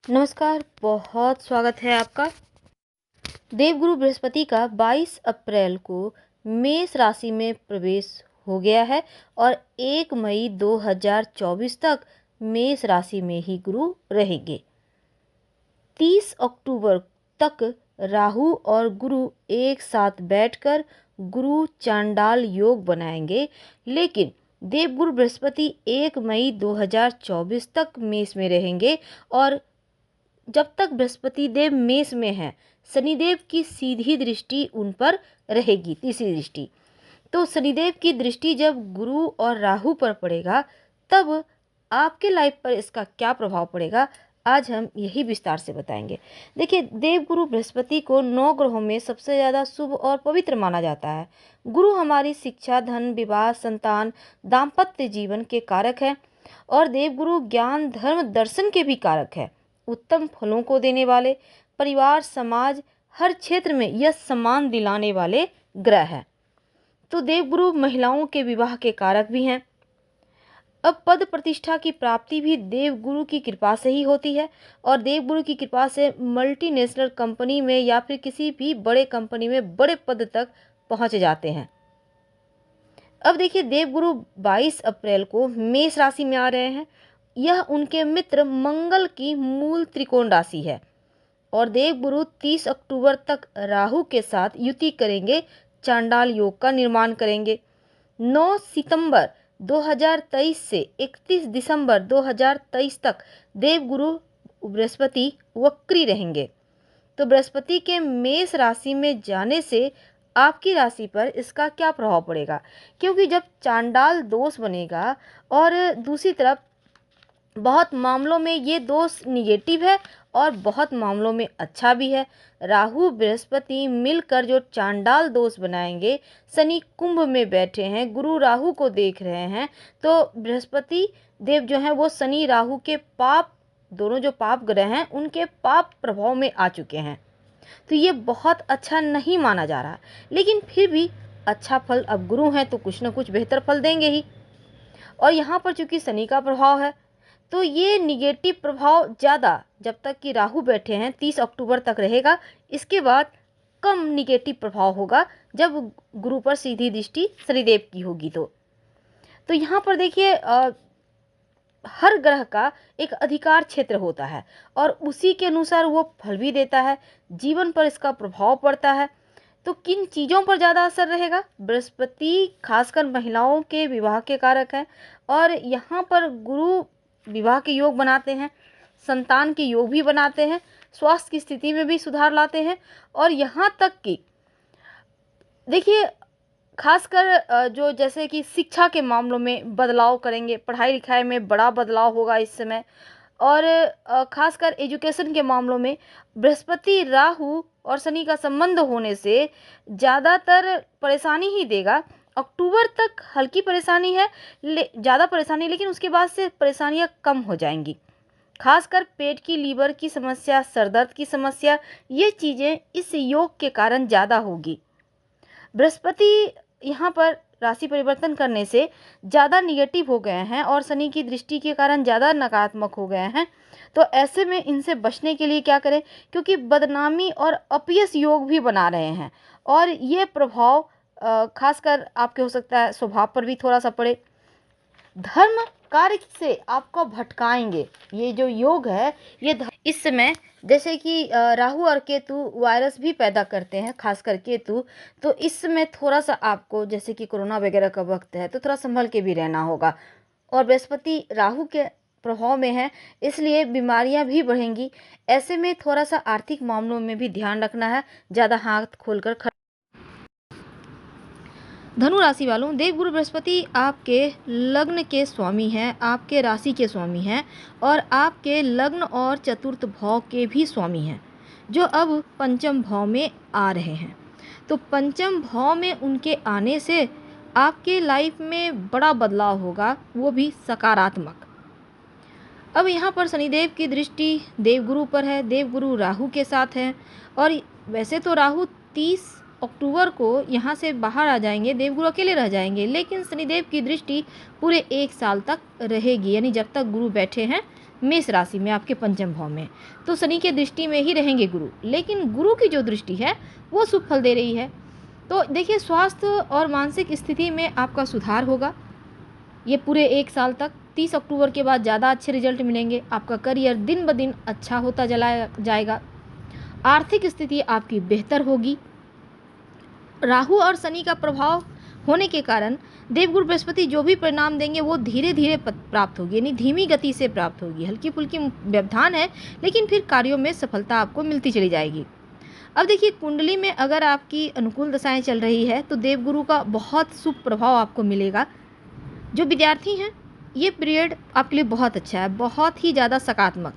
नमस्कार, बहुत स्वागत है आपका। देवगुरु बृहस्पति का 22 अप्रैल को मेष राशि में प्रवेश हो गया है और 1 मई 2024 तक मेष राशि में ही गुरु रहेंगे। 30 अक्टूबर तक राहु और गुरु एक साथ बैठकर गुरु चांडाल योग बनाएंगे, लेकिन देवगुरु बृहस्पति 1 मई 2024 तक मेष में रहेंगे और जब तक बृहस्पति देव मेष में हैं, शनिदेव की सीधी दृष्टि उन पर रहेगी, तीसरी दृष्टि। तो शनिदेव की दृष्टि जब गुरु और राहु पर पड़ेगा, तब आपके लाइफ पर इसका क्या प्रभाव पड़ेगा, आज हम यही विस्तार से बताएंगे। देखिए, देवगुरु बृहस्पति को 9 ग्रहों में सबसे ज़्यादा शुभ और पवित्र माना जाता है। गुरु हमारी शिक्षा, धन, विवाह, संतान, दाम्पत्य जीवन के कारक हैं और देवगुरु ज्ञान, धर्म, दर्शन के भी कारक है। उत्तम फलों को देने वाले, परिवार, समाज, हर क्षेत्र में यह सम्मान दिलाने वाले ग्रह हैं। तो देवगुरु महिलाओं के विवाह के कारक भी हैं। अब पद प्रतिष्ठा की प्राप्ति भी देवगुरु की कृपा से ही होती है और देवगुरु की कृपा से मल्टीनेशनल कंपनी में या फिर किसी भी बड़े कंपनी में बड़े पद तक पहुंच जाते हैं। अब देखिए, देवगुरु 22 अप्रैल को मेष राशि में आ रहे हैं। यह उनके मित्र मंगल की मूल त्रिकोण राशि है और देवगुरु 30 अक्टूबर तक राहु के साथ युति करेंगे, चांडाल योग का निर्माण करेंगे। 9 सितंबर 2023 से 31 दिसंबर 2023 तक देवगुरु बृहस्पति वक्री रहेंगे। तो बृहस्पति के मेष राशि में जाने से आपकी राशि पर इसका क्या प्रभाव पड़ेगा, क्योंकि जब चांडाल दोष बनेगा और दूसरी तरफ बहुत मामलों में ये दोष निगेटिव है और बहुत मामलों में अच्छा भी है। राहु बृहस्पति मिलकर जो चांडाल दोष बनाएंगे, शनि कुंभ में बैठे हैं, गुरु राहु को देख रहे हैं, तो बृहस्पति देव जो हैं वो शनि राहु के पाप, दोनों जो पाप ग्रह हैं उनके पाप प्रभाव में आ चुके हैं। तो ये बहुत अच्छा नहीं माना जा रहा, लेकिन फिर भी अच्छा फल, अब गुरु हैं तो कुछ ना कुछ बेहतर फल देंगे ही। और यहाँ पर चूंकि शनि का प्रभाव है, तो ये निगेटिव प्रभाव ज़्यादा जब तक कि राहु बैठे हैं 30 अक्टूबर तक रहेगा। इसके बाद कम निगेटिव प्रभाव होगा जब गुरु पर सीधी दृष्टि शनिदेव की होगी। तो यहाँ पर देखिए, हर ग्रह का एक अधिकार क्षेत्र होता है और उसी के अनुसार वो फल भी देता है, जीवन पर इसका प्रभाव पड़ता है। तो किन चीज़ों पर ज़्यादा असर रहेगा? बृहस्पति खासकर महिलाओं के विवाह के कारक है और यहाँ पर गुरु विवाह के योग बनाते हैं, संतान के योग भी बनाते हैं, स्वास्थ्य की स्थिति में भी सुधार लाते हैं और यहाँ तक कि देखिए, खासकर जो जैसे कि शिक्षा के मामलों में बदलाव करेंगे, पढ़ाई लिखाई में बड़ा बदलाव होगा इस समय। और खासकर एजुकेशन के मामलों में बृहस्पति राहु और शनि का संबंध होने से ज़्यादातर परेशानी ही देगा। अक्टूबर तक हल्की परेशानी है, ज़्यादा परेशानी, लेकिन उसके बाद से परेशानियां कम हो जाएंगी। खासकर पेट की, लीवर की समस्या, सर दर्द की समस्या, ये चीज़ें इस योग के कारण ज़्यादा होगी। बृहस्पति यहाँ पर राशि परिवर्तन करने से ज़्यादा निगेटिव हो गए हैं और शनि की दृष्टि के कारण ज़्यादा नकारात्मक हो गए हैं। तो ऐसे में इनसे बचने के लिए क्या करें, क्योंकि बदनामी और अपयश योग भी बना रहे हैं और ये प्रभाव खासकर आपके हो सकता है स्वभाव पर भी थोड़ा सा पड़े। धर्म कार्य से आपको भटकाएंगे ये जो योग है। ये इस समय जैसे कि राहु और केतु वायरस भी पैदा करते हैं, खासकर केतु। तो इस समय थोड़ा सा आपको, जैसे कि कोरोना वगैरह का वक्त है, तो थोड़ा संभल के भी रहना होगा। और बृहस्पति राहु के प्रभाव में है, इसलिए बीमारियां भी बढ़ेंगी। ऐसे में थोड़ा सा आर्थिक मामलों में भी ध्यान रखना है, ज़्यादा हाथ खोलकर धनु राशि वालों, देवगुरु बृहस्पति आपके लग्न के स्वामी हैं, आपके राशि के स्वामी हैं और आपके लग्न और चतुर्थ भाव के भी स्वामी हैं, जो अब पंचम भाव में आ रहे हैं। तो पंचम भाव में उनके आने से आपके लाइफ में बड़ा बदलाव होगा, वो भी सकारात्मक। अब यहाँ पर शनिदेव की दृष्टि देवगुरु पर है, देवगुरु राहु के साथ है और वैसे तो राहु 30 अक्टूबर को यहाँ से बाहर आ जाएंगे, देवगुरु अकेले रह जाएंगे, लेकिन शनिदेव की दृष्टि पूरे 1 साल तक रहेगी, यानी जब तक गुरु बैठे हैं मेष राशि में आपके पंचम भाव में, तो शनि के दृष्टि में ही रहेंगे गुरु, लेकिन गुरु की जो दृष्टि है वो शुभ फल दे रही है। तो देखिए स्वास्थ्य और मानसिक स्थिति में आपका सुधार होगा ये पूरे 1 साल तक। 30 अक्टूबर के बाद ज़्यादा अच्छे रिजल्ट मिलेंगे। आपका करियर दिन ब दिन अच्छा होता चला जाएगा। आर्थिक स्थिति आपकी बेहतर होगी। राहु और शनि का प्रभाव होने के कारण देवगुरु बृहस्पति जो भी परिणाम देंगे वो धीरे धीरे प्राप्त होगी, यानी धीमी गति से प्राप्त होगी। हल्की फुल्की व्यवधान है, लेकिन फिर कार्यों में सफलता आपको मिलती चली जाएगी। अब देखिए कुंडली में अगर आपकी अनुकूल दशाएं चल रही है तो देवगुरु का बहुत शुभ प्रभाव आपको मिलेगा। जो विद्यार्थी हैं ये पीरियड आपके लिए बहुत अच्छा है, बहुत ही ज़्यादा सकारात्मक।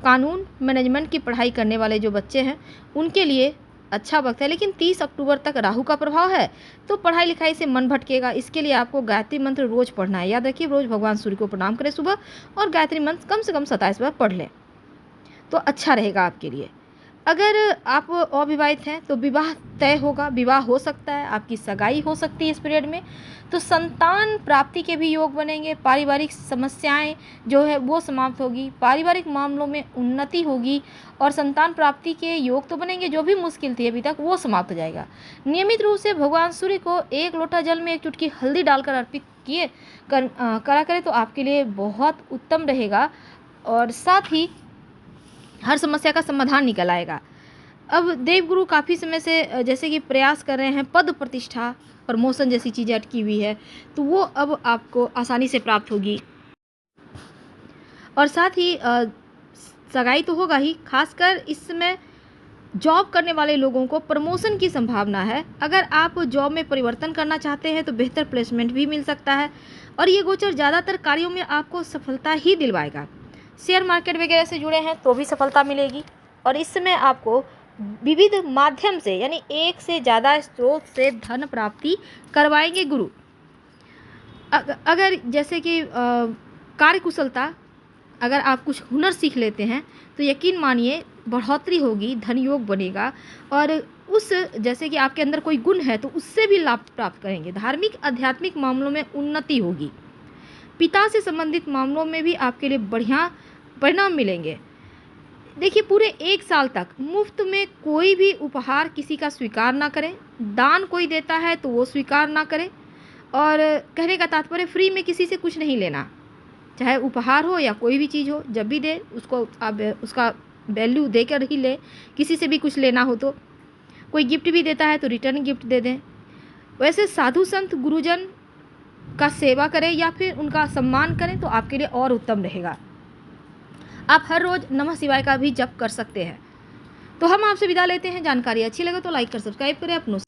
कानून मैनेजमेंट की पढ़ाई करने वाले जो बच्चे हैं उनके लिए अच्छा वक्त है, लेकिन 30 अक्टूबर तक राहु का प्रभाव है तो पढ़ाई लिखाई से मन भटकेगा। इसके लिए आपको गायत्री मंत्र रोज़ पढ़ना है। याद रखिए रोज़ भगवान सूर्य को प्रणाम करें सुबह, और गायत्री मंत्र कम से कम 27 बार पढ़ लें तो अच्छा रहेगा आपके लिए। अगर आप अविवाहित हैं तो विवाह तय होगा, विवाह हो सकता है, आपकी सगाई हो सकती है इस पीरियड में। तो संतान प्राप्ति के भी योग बनेंगे। पारिवारिक समस्याएं जो है वो समाप्त होगी, पारिवारिक मामलों में उन्नति होगी और संतान प्राप्ति के योग तो बनेंगे। जो भी मुश्किल थी अभी तक वो समाप्त हो जाएगा। नियमित रूप से भगवान सूर्य को 1 लोटा जल में 1 चुटकी हल्दी डालकर अर्पित करा करें तो आपके लिए बहुत उत्तम रहेगा, और साथ ही हर समस्या का समाधान निकल आएगा। अब देवगुरु काफ़ी समय से जैसे कि प्रयास कर रहे हैं, पद प्रतिष्ठा प्रमोशन जैसी चीज़ें अटकी हुई है तो वो अब आपको आसानी से प्राप्त होगी। और साथ ही सगाई तो होगा ही, खासकर इस समय जॉब करने वाले लोगों को प्रमोशन की संभावना है। अगर आप जॉब में परिवर्तन करना चाहते हैं तो बेहतर प्लेसमेंट भी मिल सकता है, और ये गोचर ज़्यादातर कार्यों में आपको सफलता ही दिलवाएगा। शेयर मार्केट वगैरह से जुड़े हैं तो भी सफलता मिलेगी, और इस समय आपको विविध माध्यम से यानी एक से ज़्यादा स्रोत से धन प्राप्ति करवाएंगे गुरु। अगर जैसे कि कार्यकुशलता, अगर आप कुछ हुनर सीख लेते हैं तो यकीन मानिए बढ़ोतरी होगी, धन योग बनेगा, और उस जैसे कि आपके अंदर कोई गुण है तो उससे भी लाभ प्राप्त करेंगे। धार्मिक आध्यात्मिक मामलों में उन्नति होगी। पिता से संबंधित मामलों में भी आपके लिए बढ़िया परिणाम मिलेंगे। देखिए पूरे 1 साल तक मुफ्त में कोई भी उपहार किसी का स्वीकार ना करें। दान कोई देता है तो वो स्वीकार ना करें, और कहने का तात्पर्य फ्री में किसी से कुछ नहीं लेना, चाहे उपहार हो या कोई भी चीज़ हो। जब भी दे उसको आप उसका वैल्यू देकर ही लें। किसी से भी कुछ लेना हो तो, कोई गिफ्ट भी देता है तो रिटर्न गिफ्ट दे दें। वैसे साधु संत गुरुजन का सेवा करें या फिर उनका सम्मान करें तो आपके लिए और उत्तम रहेगा। आप हर रोज़ नमः शिवाय का भी जप कर सकते हैं। तो हम आपसे विदा लेते हैं। जानकारी अच्छी लगे तो लाइक कर सब्सक्राइब करें अपनों से।